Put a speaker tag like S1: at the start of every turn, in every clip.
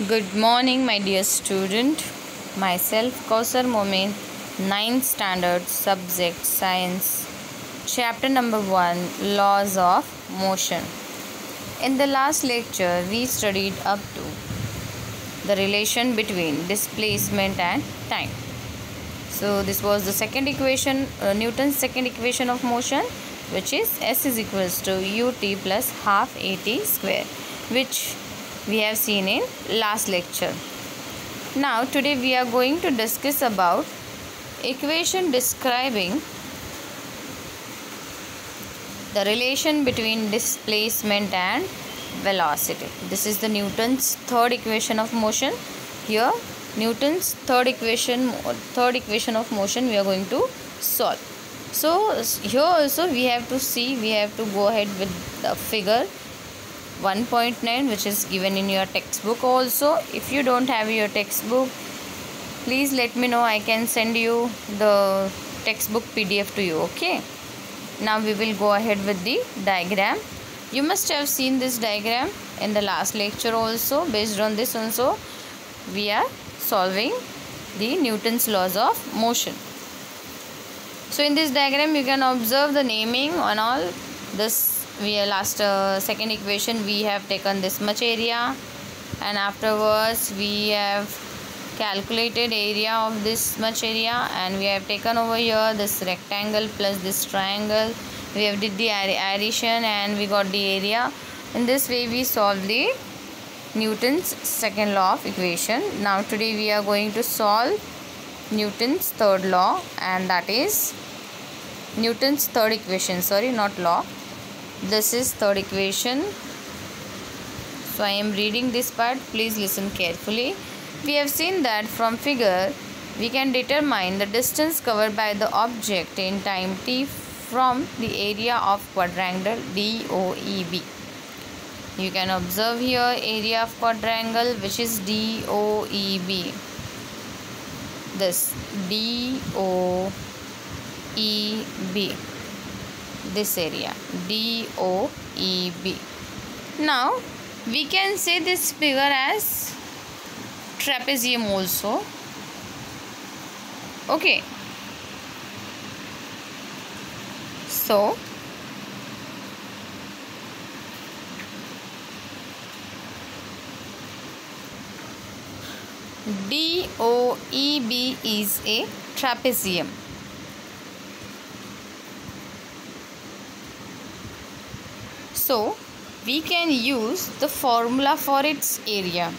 S1: Good morning, my dear student. Myself, Kausar Momin, 9th Standard, Subject Science, Chapter number 1, Laws of Motion. In the last lecture, we studied up to the relation between displacement and time. So, this was the second equation, Newton's second equation of motion, which is S is equals to ut plus half at square, which we have seen in last lecture. Now today we are going to discuss about equation describing the relation between displacement and velocity. This is the Newton's third equation of motion. Here Newton's third equation of motion we are going to solve. So here also we have to go ahead with the figure 1.9, which is given in your textbook. Also, if you don't have your textbook, please let me know. I can send you the textbook PDF to you. Okay, now we will go ahead with the diagram. You must have seen this diagram in the last lecture also. Based on this also, we are solving the Newton's laws of motion. So in this diagram you can observe the naming on all this. We are second equation, we have taken this much area, and afterwards we have calculated area of this much area, and we have taken over here this rectangle plus this triangle. We have did the addition and we got the area. In this way we solve the Newton's second law of equation. Now today we are going to solve Newton's third law, and that is Newton's third equation, sorry, not law. This is third equation. So I am reading this part, please listen carefully. We have seen that from figure we can determine the distance covered by the object in time t from the area of quadrangle DOEB. You can observe here area of quadrangle, which is DOEB. This DOEB, this area DOEB. Now we can say this figure as trapezium also. Okay, so DOEB is a trapezium. So we can use the formula for its area.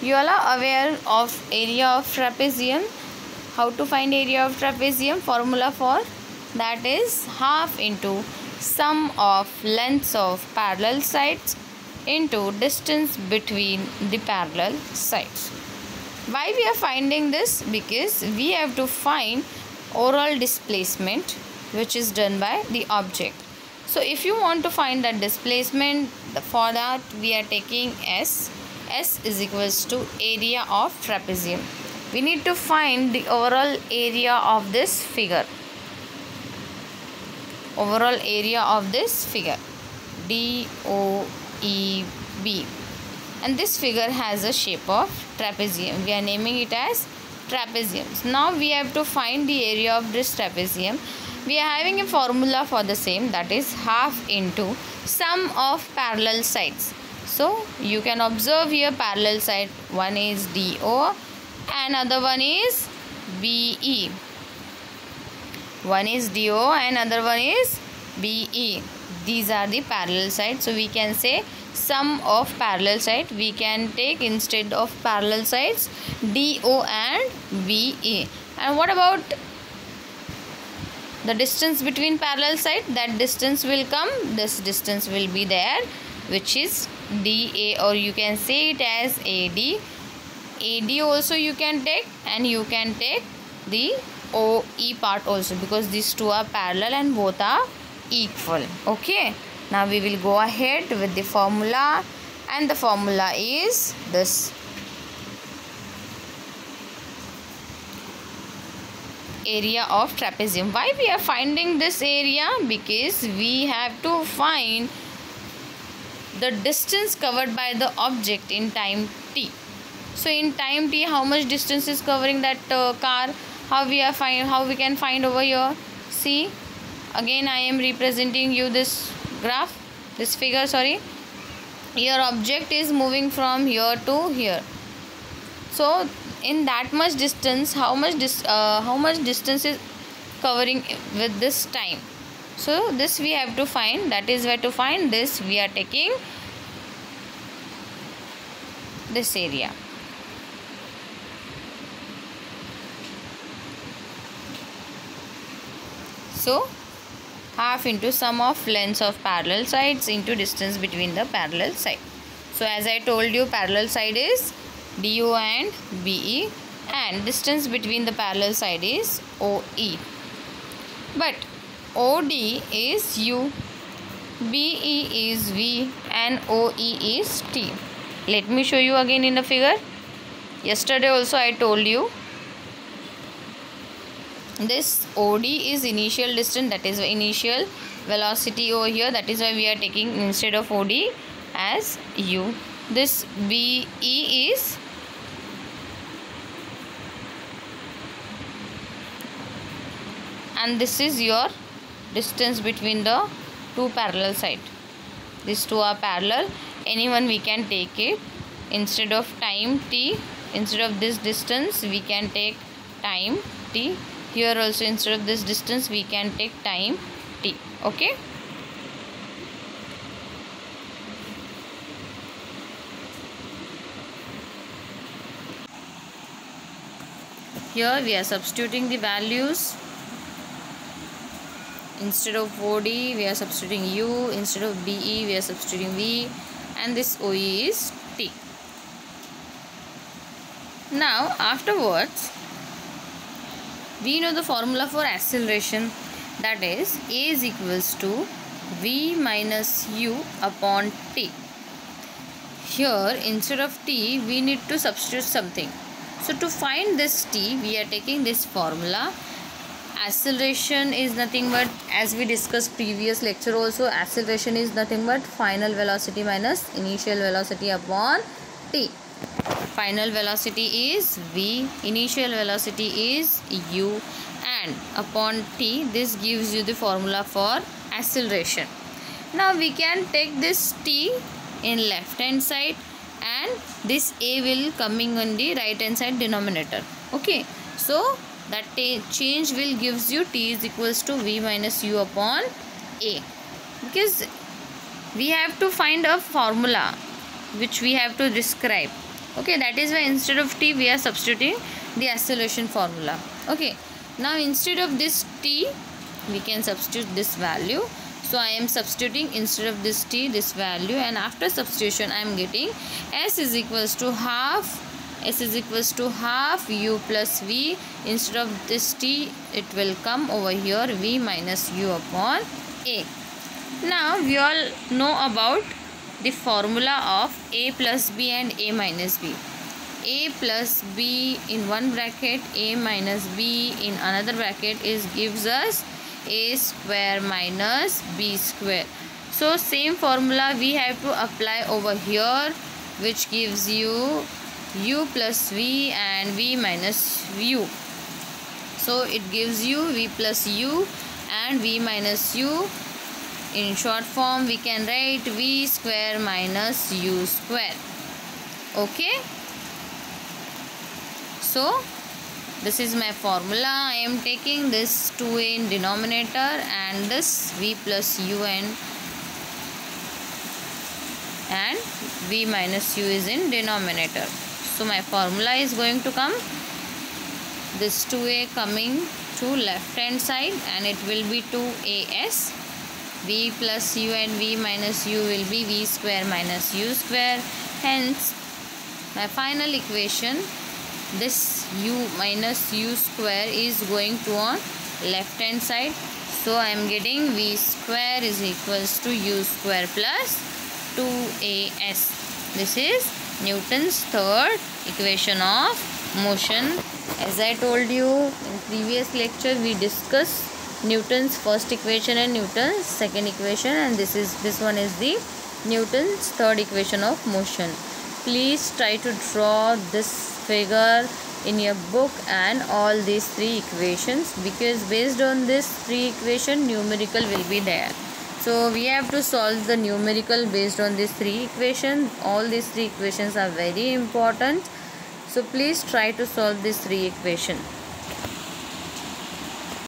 S1: You all are aware of area of trapezium. How to find area of trapezium? Formula for that is half into sum of lengths of parallel sides into distance between the parallel sides. Why we are finding this? Because we have to find overall displacement, which is done by the object. So if you want to find the displacement, for that we are taking S. S is equals to area of trapezium. We need to find the overall area of this figure. Overall area of this figure DOEB. And this figure has a shape of trapezium. We are naming it as trapezium. Now we have to find the area of this trapezium. We are having a formula for the same, that is half into sum of parallel sides. So you can observe here parallel side, one is DO and other one is BE. One is DO and other one is BE. These are the parallel sides. So we can say sum of parallel side. We can take instead of parallel sides DO and BE. And what about the distance between parallel side? That distance will come, this distance will be there, which is DA, or you can say it as AD. AD also you can take, and you can take the OE part also, because these two are parallel and both are equal. Okay, now we will go ahead with the formula, and the formula is this. Area of trapezium. Why we are finding this area? Because we have to find the distance covered by the object in time t. So in time t, how much distance is covering that car? How we can find over here? See, again I am representing you this graph, this figure, sorry. Your object is moving from here to here. So in that much distance, how much distance is covering with this time? So this we have to find. That is where to find this, we are taking this area. So half into sum of lengths of parallel sides into distance between the parallel side. So as I told you, parallel side is DO and BE, and distance between the parallel side is OE. But OD is U, BE is V, and OE is T. Let me show you again in the figure. Yesterday also I told you, this OD is initial distance, that is initial velocity over here. That is why we are taking instead of OD as U. This BE is and this is your distance between the two parallel sides. These two are parallel. Anyone we can take it. Instead of time t, instead of this distance we can take time t. Here also instead of this distance we can take time t. Okay. Here we are substituting the values. Instead of OD we are substituting U, instead of BE we are substituting V, and this OE is T. Now afterwards we know the formula for acceleration, that is A is equals to V minus U upon T. Here instead of T we need to substitute something. So to find this T we are taking this formula. Acceleration is nothing but, as we discussed previous lecture also, acceleration is nothing but final velocity minus initial velocity upon T. Final velocity is V, initial velocity is U, and upon T, this gives you the formula for acceleration. Now we can take this T in left hand side and this A will coming on the right hand side denominator. Okay, so that change will gives you T is equals to V minus U upon A, because we have to find a formula which we have to describe. Okay, that is why instead of T we are substituting the acceleration formula. Okay, now instead of this T we can substitute this value. So I am substituting instead of this T this value, and after substitution I am getting S is equals to half U plus V. Instead of this T it will come over here V minus U upon A. Now we all know about the formula of A plus B and A minus B. A plus B in one bracket, A minus B in another bracket is gives us A square minus B square. So same formula we have to apply over here, which gives you U plus V and V minus U. So it gives you V plus U and V minus U. In short form we can write V square minus U square. Okay. So this is my formula. I am taking this 2A in denominator and this V plus U and V minus U is in denominator. So my formula is going to come this 2A coming to left hand side and it will be 2AS. V plus U and V minus U will be V square minus U square. Hence my final equation, this U minus U square is going to on left hand side. So I am getting V square is equals to U square plus 2AS. This is Newton's third equation of motion. As I told you in previous lecture we discussed Newton's first equation and Newton's second equation, and this one is the Newton's third equation of motion. please try to draw this figure in your book and all these 3 equations, because based on this 3 equation numerical will be there. So we have to solve the numerical based on these 3 equations. All these 3 equations are very important. So please try to solve these 3 equations.